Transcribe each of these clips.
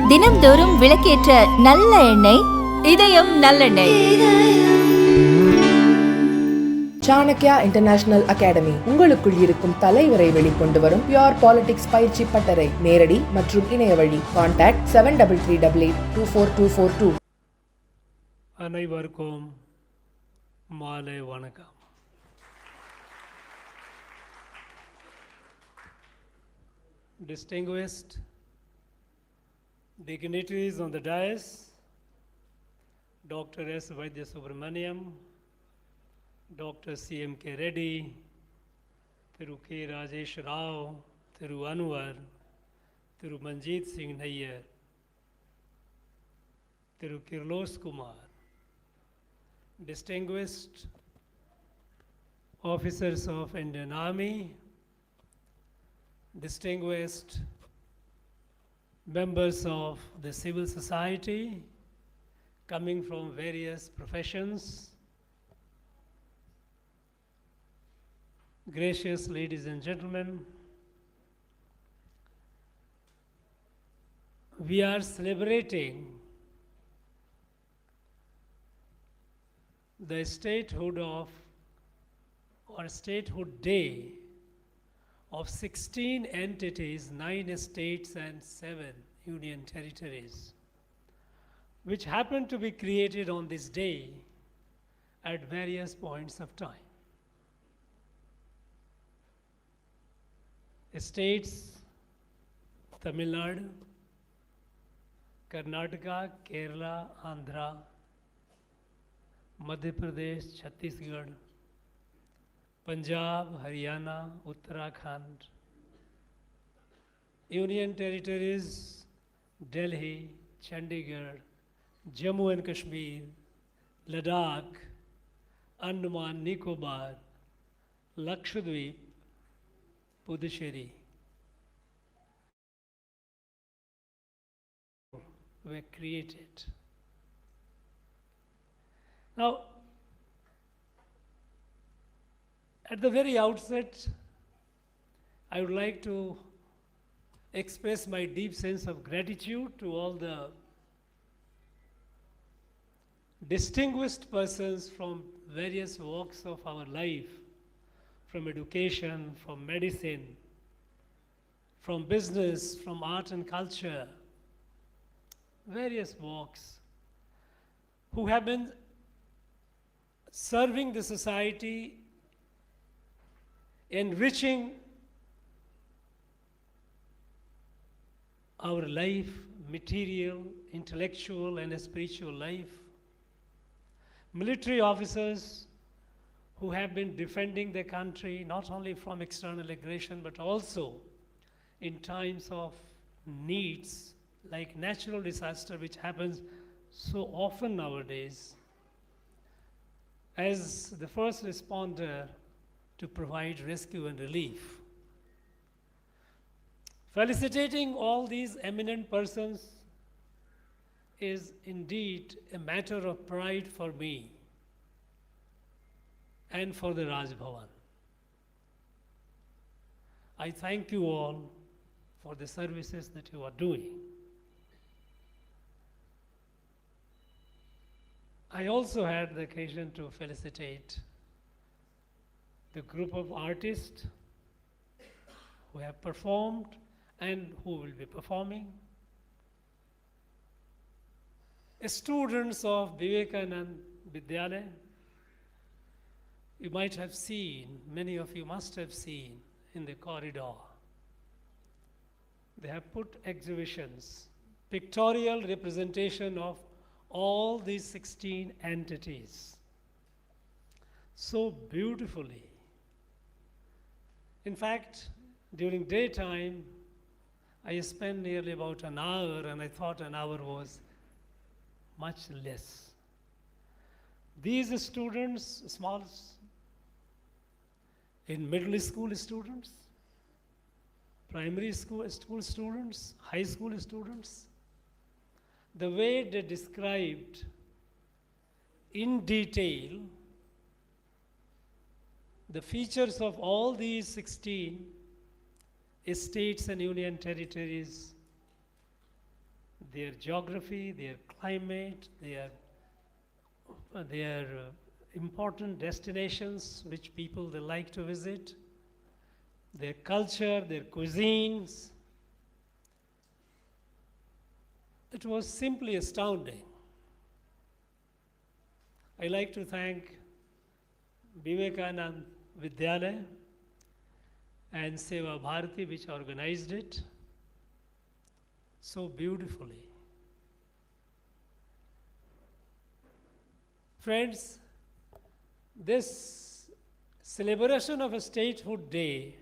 தினம்தோறும் விளக்கேற்ற நல்ல எண்ணெய், இதயம் நல்லெண்ணெய். சாணக்யா இன்டர்நேஷனல் அகாடமி உங்களுக்குள் இருக்கும் தலைவரை வெளிக்கொண்டு வரும் பியூர் பாலிடிக்ஸ் பயிற்சி பட்டறை. நேரடி மற்றும் இணைய வழி. கான்டாக்ட் 7338824242. அனைவருக்கும் மாலை வணக்கம். Distinguished dignitaries on the dais, Dr. S. Vaidya Subramaniam, Dr. C.M.K. Reddy, Thiru K. Rajesh Rao, Thiru Anwar, Thiru Manjeet Singh Nayyar, Thiru Kirlosh Kumar, distinguished officers of Indian Army, distinguished members of the civil society coming from various professions, gracious ladies and gentlemen, we are celebrating the statehood day of 16 entities, 9 states and 7 union territories, which happen to be created on this day at various points of time. States: Tamil Nadu, Karnataka, Kerala, Andhra, Madhya Pradesh, Chhattisgarh, Punjab, Haryana, Uttarakhand. Union territories: Delhi, Chandigarh, Jammu and Kashmir, Ladakh, Andaman Nicobar, Lakshadweep, Puducherry were created. Now, at the very outset, I would like to express my deep sense of gratitude to all the distinguished persons from various walks of our life, from education, from medicine, from business, from art and culture, various walks, who have been serving the society, enriching our life, material, intellectual, and spiritual life. Military officers who have been defending the country not only from external aggression but also in times of needs like natural disaster, which happens so often nowadays, as the first responder to provide rescue and relief. Felicitating all these eminent persons is indeed a matter of pride for me and for the Raj Bhavan. I thank you all for the services that you are doing. I also had the occasion to felicitate the group of artists who have performed and who will be performing, students of Vivekanand Vidyalaya. You might have seen, many of you must have seen in the corridor, they have put exhibitions, pictorial representation of all these 16 entities so beautifully. In fact, during daytime, I spent nearly about an hour, and I thought an hour was much less. These students, small, in middle school students, primary school students, high school students, the way they described in detail the features of all these 16 states and union territories, their geography, their climate, their important destinations which people they like to visit, their culture, their cuisines. It was simply astounding. I like to thank Vivekanand Vidyalaya and Seva Bharati, which organized it so beautifully. Friends, this celebration of a statehood day,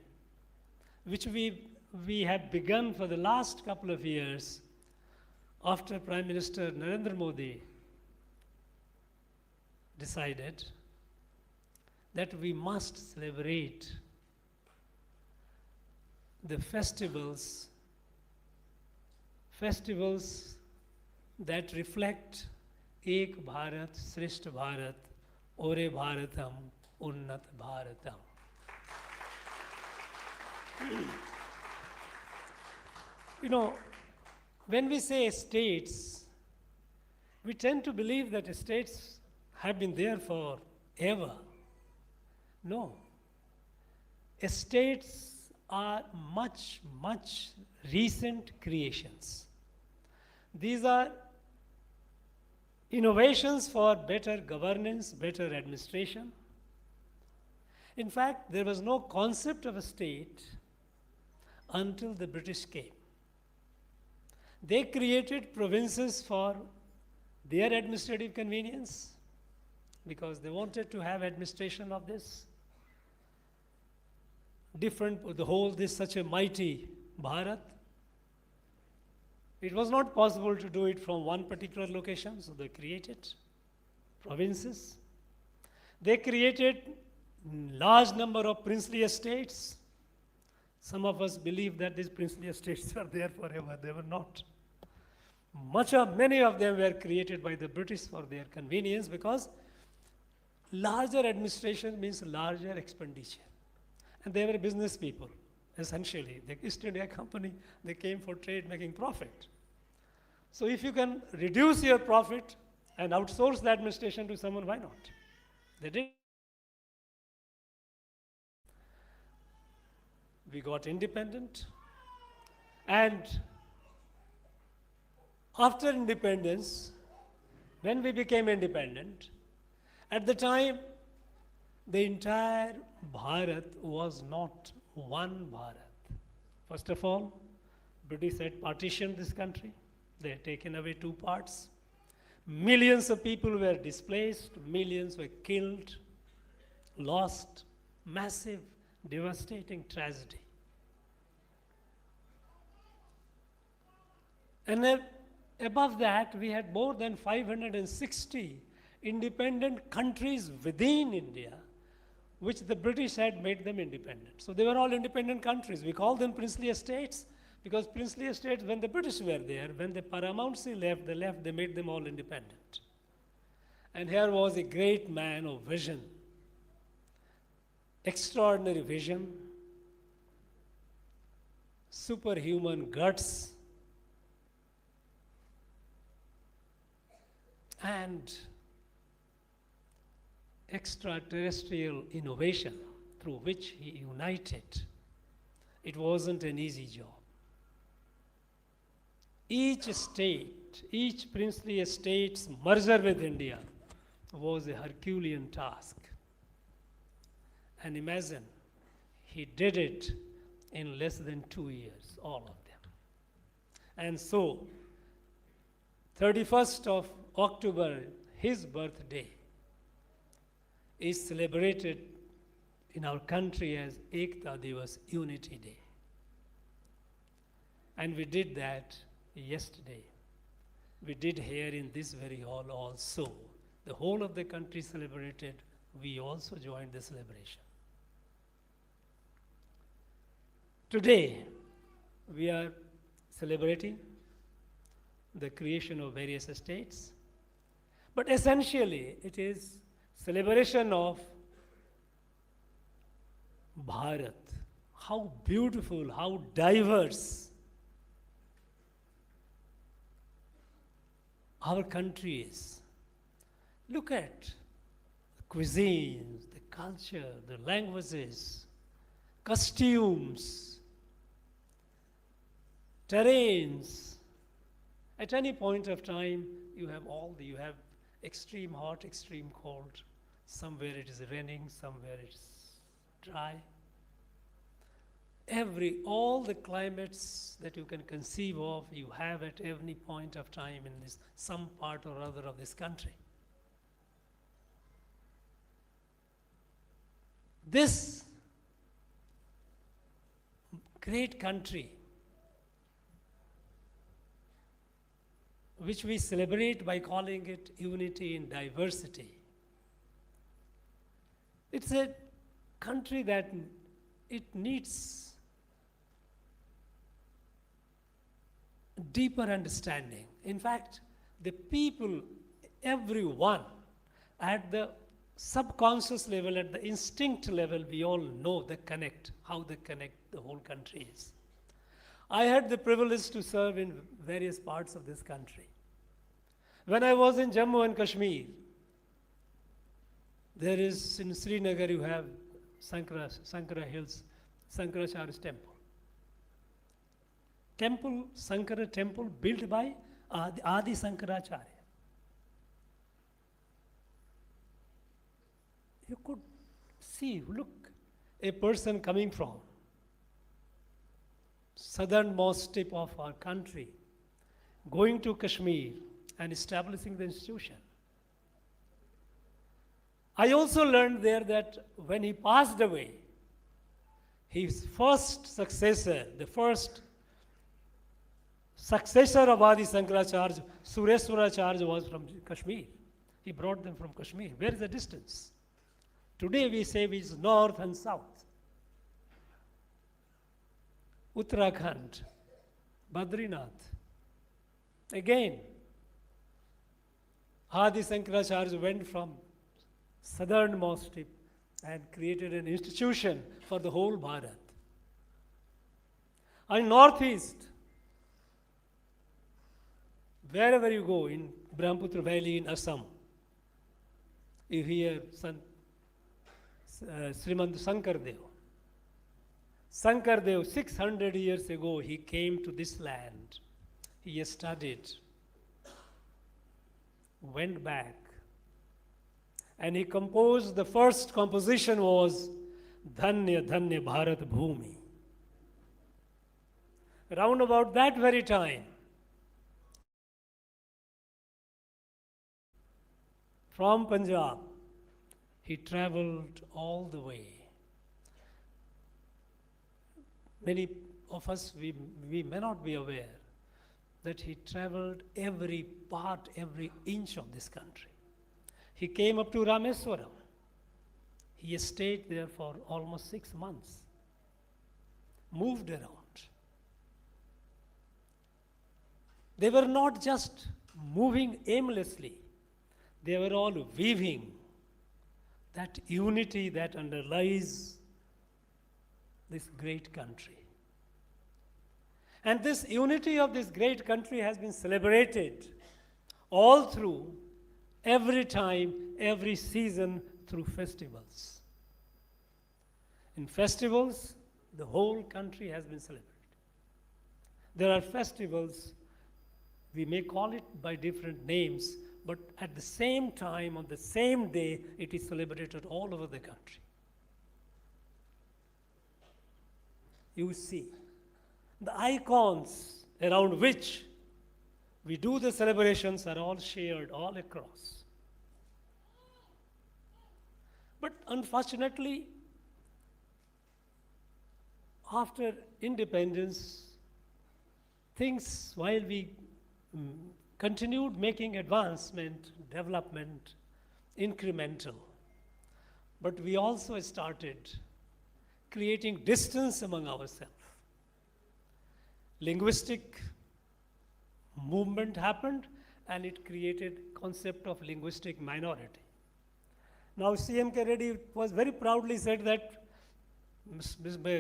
which we have begun for the last couple of years after Prime Minister Narendra Modi decided that we must celebrate the festivals that reflect Ek Bharat, Shreshth Bharat, Ore Bharatam, Unnat Bharatam. You know, when we say states, we tend to believe that states have been there forever. No. States are much, much recent creations. These are innovations for better governance, better administration. In fact, there was no concept of a state until the British came. They created provinces for their administrative convenience because they wanted to have administration of this. Such a mighty Bharat. It was not possible to do it from one particular location, so they created provinces. They created large number of princely estates. Some of us believe that these princely estates are there forever. They were not. Many of them were created by the British for their convenience because larger administration means larger expenditure. And they were business people, essentially. The East India Company, they came for trade, making profit. So if you can reduce your profit and outsource the administration to someone, why not? They did. We got independent. And after independence, when we became independent, at the time, the entire Bharat was not one Bharat. First of all, British had partitioned this country. They had taken away two parts. Millions of people were displaced, millions were killed, lost, massive, devastating tragedy. And then above that, we had more than 560 independent countries within India, which the British had made them independent. So they were all independent countries. We call them princely estates because princely estates, when the British were there, when the paramountcy left, they made them all independent. And here was a great man of vision, extraordinary vision, superhuman guts, and extraterrestrial innovation through which he united. It wasn't an easy job. Each state, each princely estate's merger with India was a Herculean task. And imagine, he did it in less than 2 years, all of them. And so, 31st of October, his birthday, is celebrated in our country as Ekta Divas, Unity Day. And we did that yesterday. We did here in this very hall also. The whole of the country celebrated. We also joined the celebration. Today, we are celebrating the creation of various estates. But essentially, it is celebration of Bharat, how beautiful, how diverse our country is. Look at the cuisines, the culture, the languages, costumes, terrains. At any point of time, you have extreme hot, extreme cold. Somewhere it is raining, somewhere it's dry. All the climates that you can conceive of, you have at any point of time in some part or other of this country. This great country, which we celebrate by calling it unity in diversity, it's a country that it needs deeper understanding. In fact, the people, everyone, at the subconscious level, at the instinct level, we all know how the whole country is. I had the privilege to serve in various parts of this country. When I was in Jammu and Kashmir, there is in Srinagar, you have Sankara Hills, Shankaracharya's temple. Sankara temple built by Adi Shankaracharya. You could see, look, a person coming from southernmost tip of our country, going to Kashmir and establishing the institution. I also learned there that when he passed away, his first successor, the first successor of Adi Shankaracharya, Sureswaracharya, was from Kashmir. He brought them from Kashmir. Where is the distance? Today we say it's north and south. Uttarakhand, Badrinath. Again, Adi Shankaracharya went from southernmost tip and created an institution for the whole Bharat. And northeast, wherever you go, in Brahmaputra Valley in Assam, you hear Srimant Shankardev. Shankardev, 600 years ago, he came to this land. He studied, went back, and he composed, the first composition was Dhanya Dhanya Bharat Bhumi. Round about that very time, from Punjab, he traveled all the way. Many of us, we may not be aware that he traveled every part, every inch of this country. He came up to Rameswaram. He stayed there for almost 6 months, moved around. They were not just moving aimlessly, they were all weaving that unity that underlies this great country. And this unity of this great country has been celebrated all through, every time, every season, through festivals. In festivals, the whole country has been celebrated. There are festivals, we may call it by different names, but at the same time, on the same day, it is celebrated all over the country. You see, the icons around which we do the celebrations are all shared all across. But unfortunately, after independence, things, while we continued making advancement, development, incremental, but we also started creating distance among ourselves. Linguistic movement happened, and it created concept of linguistic minority. Now, CMK Reddy was very proudly said that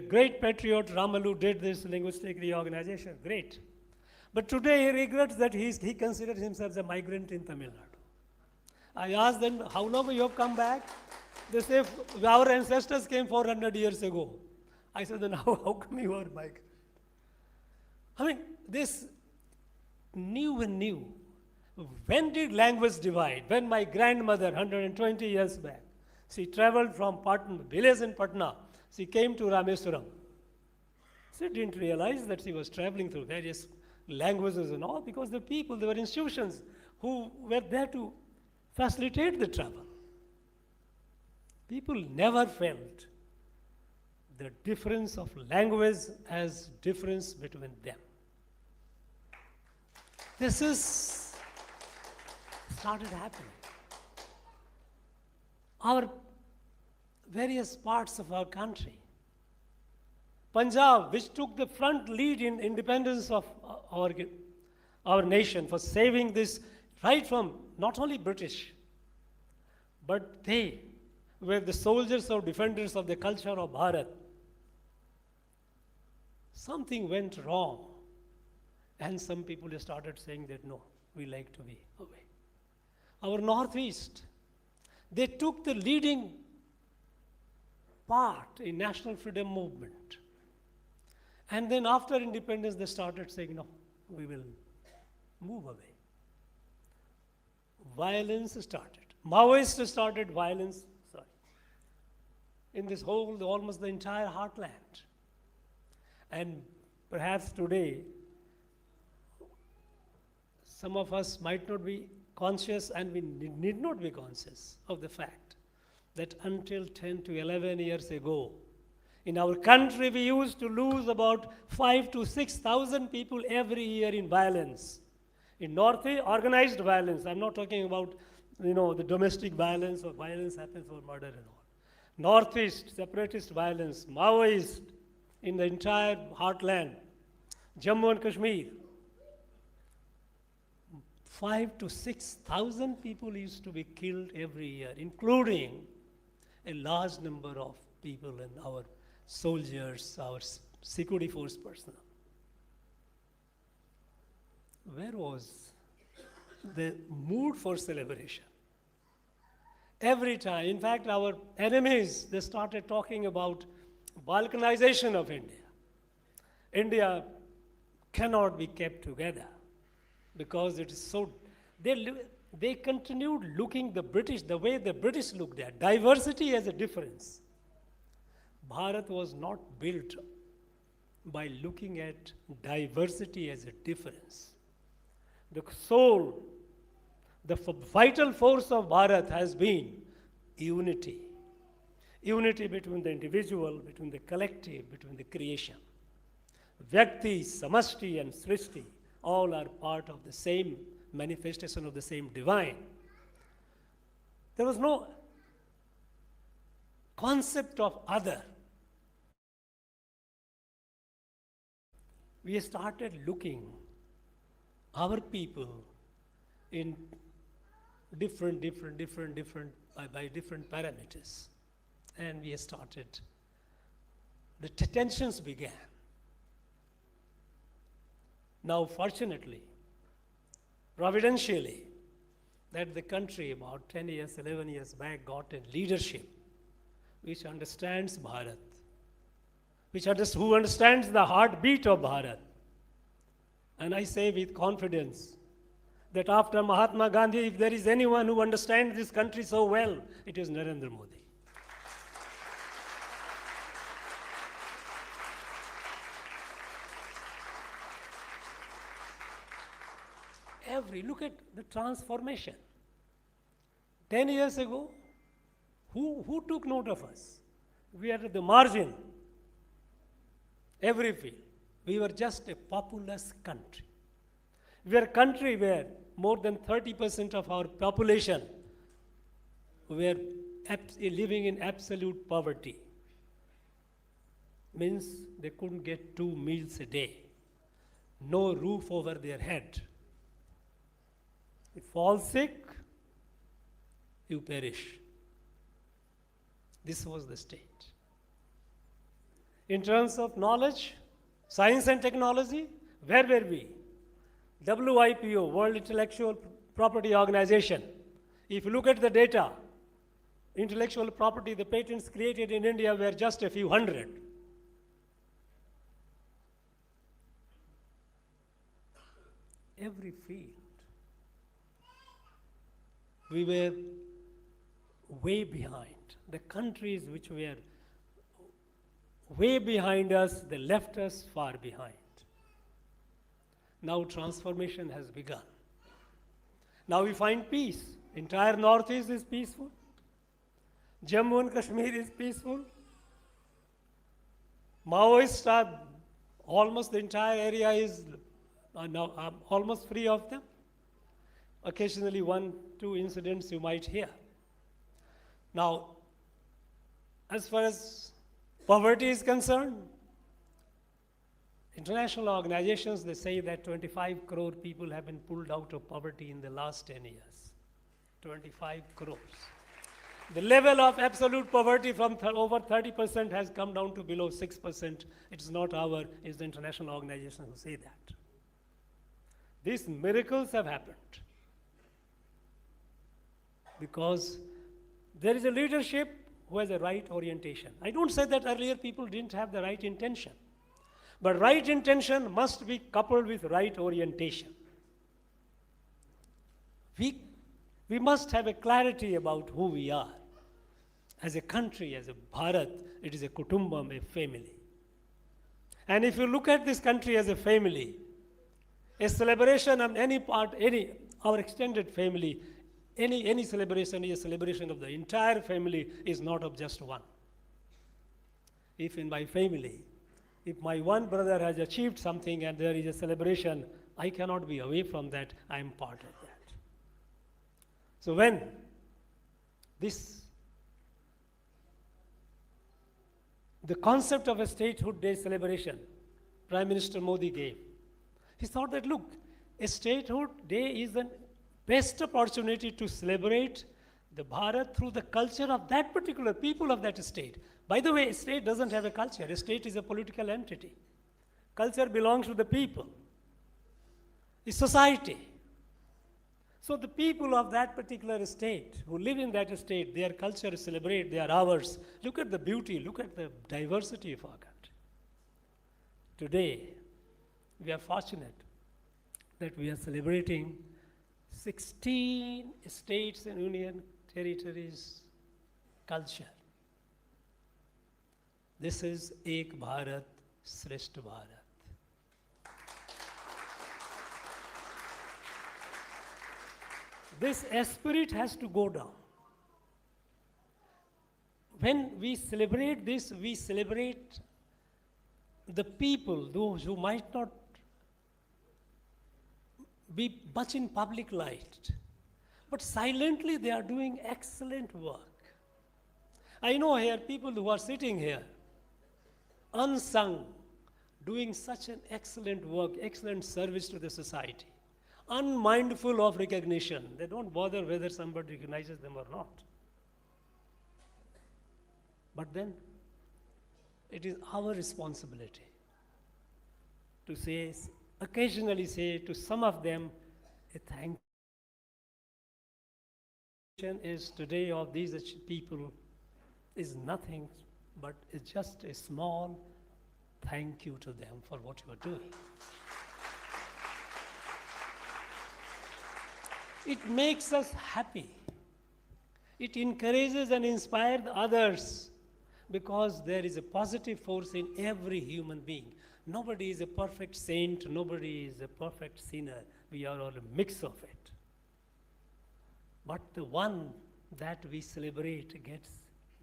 Great patriot Ramalu did this linguistic reorganization. Great. But today he regrets that he considers himself a migrant in Tamil Nadu. I asked them, how long you have come back? They say, our ancestors came 400 years ago. I said, then how come you are migrant? I mean, this new and new. When did language divide? When my grandmother, 120 years back, she traveled from village in Patna. She came to Rameswaram. She didn't realize that she was traveling through various languages and all because the people, there were institutions who were there to facilitate the travel. People never felt the difference of language as difference between them. This is started happening. Our various parts of our country. Punjab, which took the front lead in independence of our nation for saving this right from not only British, but they were the soldiers or defenders of the culture of Bharat. Something went wrong, and some people started saying that no, we like to be away. Our Northeast, they took the leading part in national freedom movement. And then after independence, they started saying, no, we will move away. Violence started. Maoists started violence, in this whole, almost the entire heartland. And perhaps today, some of us might not be conscious, and we need not be conscious of the fact that until 10 to 11 years ago, in our country, we used to lose about 5,000 to 6,000 people every year in violence. In Northeast, organized violence. I'm not talking about, the domestic violence or violence happens for murder and all. Northeast, separatist violence, Maoist in the entire heartland, Jammu and Kashmir. 5,000 to 6,000 people used to be killed every year, including a large number of people in our soldiers, our security force personnel. Where was the mood for celebration? Every time, in fact, our enemies, they started talking about balkanization of India. India cannot be kept together because it is so, they continued looking the way the British looked at diversity as a difference. Bharat was not built by looking at diversity as a difference. The soul, the vital force of Bharat has been unity. Unity between the individual, between the collective, between the creation. Vyakti, Samashti, and Srishti all are part of the same manifestation of the same divine. There was no concept of other. We started looking our people in different by different parameters. And we started, the tensions began. Now, fortunately, providentially, that the country about 10 years, 11 years back got a leadership which understands Bharat, who understands the heartbeat of Bharat. And I say with confidence that after Mahatma Gandhi, if there is anyone who understands this country so well, it is Narendra Modi. Look at the transformation. 10 years ago, who took note of us? We are at the margin. Every field. We were just a populous country. We are a country where more than 30% of our population were living in absolute poverty. Means they couldn't get 2 meals a day. No roof over their head. You fall sick, you perish. This was the state. In terms of knowledge, science and technology, where were we? WIPO, World Intellectual Property Organization. If you look at the data, intellectual property, the patents created in India were just a few hundred. Every field. We were way behind. The countries which were way behind us, they left us far behind. Now transformation has begun. Now we find peace. Entire Northeast is peaceful. Jammu and Kashmir is peaceful. Maoists are, almost the entire area is now almost free of them. Occasionally 1-2 incidents you might hear. Now, as far as poverty is concerned, international organizations, they say that 25 crore people have been pulled out of poverty in the last 10 years. 25 crores. The level of absolute poverty from over 30% has come down to below 6%. It's not it's the international organizations who say that. These miracles have happened because there is a leadership who has a right orientation. I don't say that earlier people didn't have the right intention, but right intention must be coupled with right orientation. We must have a clarity about who we are. As a country, as a Bharat, it is a kutumbam, a family. And if you look at this country as a family, a celebration of any part, our extended family, any celebration is a celebration of the entire family, is not of just one. If in my family, if my one brother has achieved something and there is a celebration, I cannot be away from that, I am part of that. So when the concept of a statehood day celebration, Prime Minister Modi gave, he thought that, look, a statehood day is the best opportunity to celebrate the Bharat through the culture of that particular people of that state. By the way, a state doesn't have a culture. A state is a political entity. Culture belongs to the people. It's society. So the people of that particular state, who live in that state, their culture is celebrate, they are ours. Look at the beauty, look at the diversity of our country. Today, we are fortunate that we are celebrating 16 states and union territories culture. This is Ek Bharat, Shrestha Bharat. This spirit has to go down. When we celebrate this, we celebrate the people, those who might not be much in public light, but silently they are doing excellent work. I know here people who are sitting here, unsung, doing such an excellent work, excellent service to the society, unmindful of recognition. They don't bother whether somebody recognizes them or not. But then, it is our responsibility to say, occasionally say to some of them, a thank you. Is today of these people is nothing but it's just a small thank you to them for what you are doing. It makes us happy. It encourages and inspires others because there is a positive force in every human being. Nobody is a perfect saint, nobody is a perfect sinner. We are all a mix of it. But the one that we celebrate gets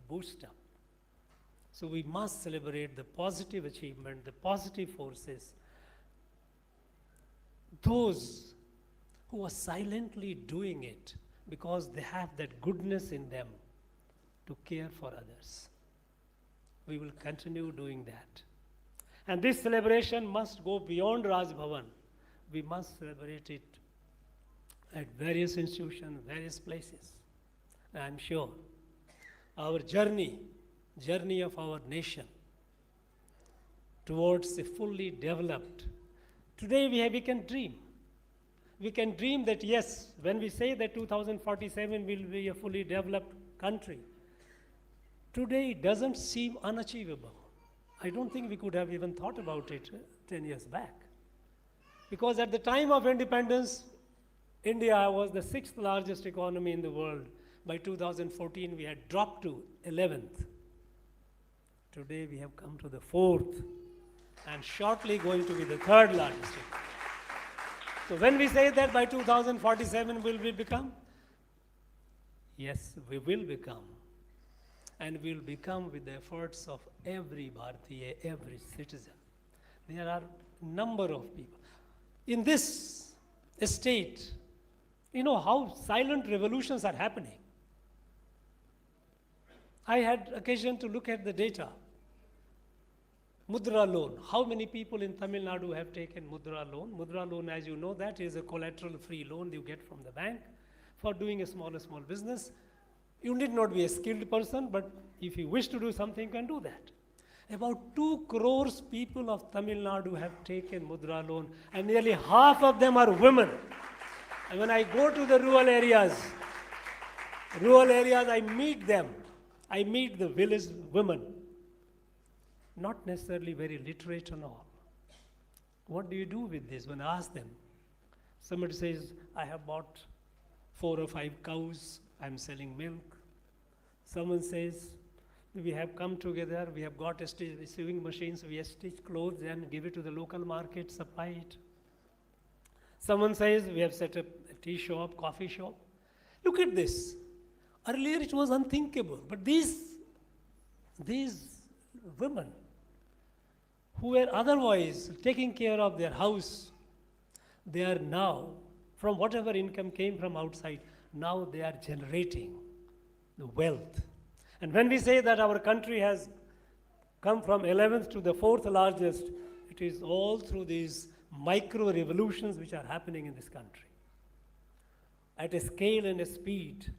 boosted up. So we must celebrate the positive achievement, the positive forces, those who are silently doing it because they have that goodness in them to care for others. We will continue doing that. And this celebration must go beyond Raj Bhavan. We must celebrate it at various institutions, various places. And I'm sure our journey of our nation towards a fully developed. Today we can dream. We can dream that yes, when we say that 2047 will be a fully developed country, today it doesn't seem unachievable. I don't think we could have even thought about it 10 years back. Because at the time of independence, India was the 6th largest economy in the world. By 2014, we had dropped to 11th. Today, we have come to the 4th, and shortly going to be the 3rd largest economy. So when we say that by 2047, will we become? Yes, we will become. And we will become with the efforts of every Bharatiya, every citizen. There are a number of people. In this state, you know how silent revolutions are happening. I had occasion to look at the data. Mudra loan. How many people in Tamil Nadu have taken Mudra loan? Mudra loan, as you know, that is a collateral-free loan you get from the bank for doing a small business. You need not be a skilled person, but if you wish to do something, you can do that. About 2 crores people of Tamil Nadu have taken Mudra loan, and nearly half of them are women. And when I go to the rural areas, I meet them. I meet the village women, not necessarily very literate and all. What do you do with this? When I ask them, somebody says, I have bought 4 or 5 cows, I'm selling milk. Someone says, we have come together, we have got sewing machines, we have stitched clothes and give it to the local market, supply it. Someone says, we have set up a tea shop, coffee shop. Look at this. Earlier it was unthinkable, but these women who were otherwise taking care of their house, they are now, from whatever income came from outside, now they are generating the wealth. And when we say that our country has come from 11th to the 4th largest, it is all through these micro revolutions which are happening in this country at a scale and a speed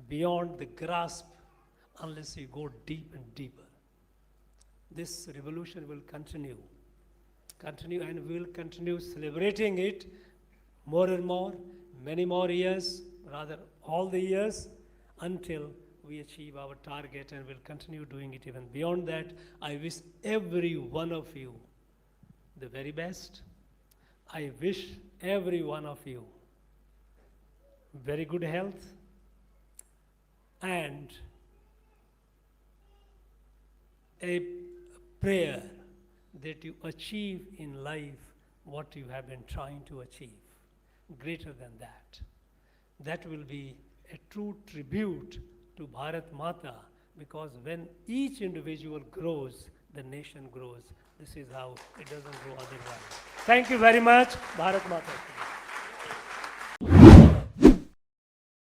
beyond the grasp unless you go deep and deeper. This revolution will continue and we will continue celebrating it more and more, many more years, rather all the years, until we achieve our target, and we'll continue doing it even beyond that. I wish every one of you the very best. I wish every one of you very good health and a prayer that you achieve in life what you have been trying to achieve. Greater than that. That will be a true tribute to Bharat Mata, because when each individual grows, the nation grows. This is how it doesn't grow otherwise. Thank you very much. Bharat Mata.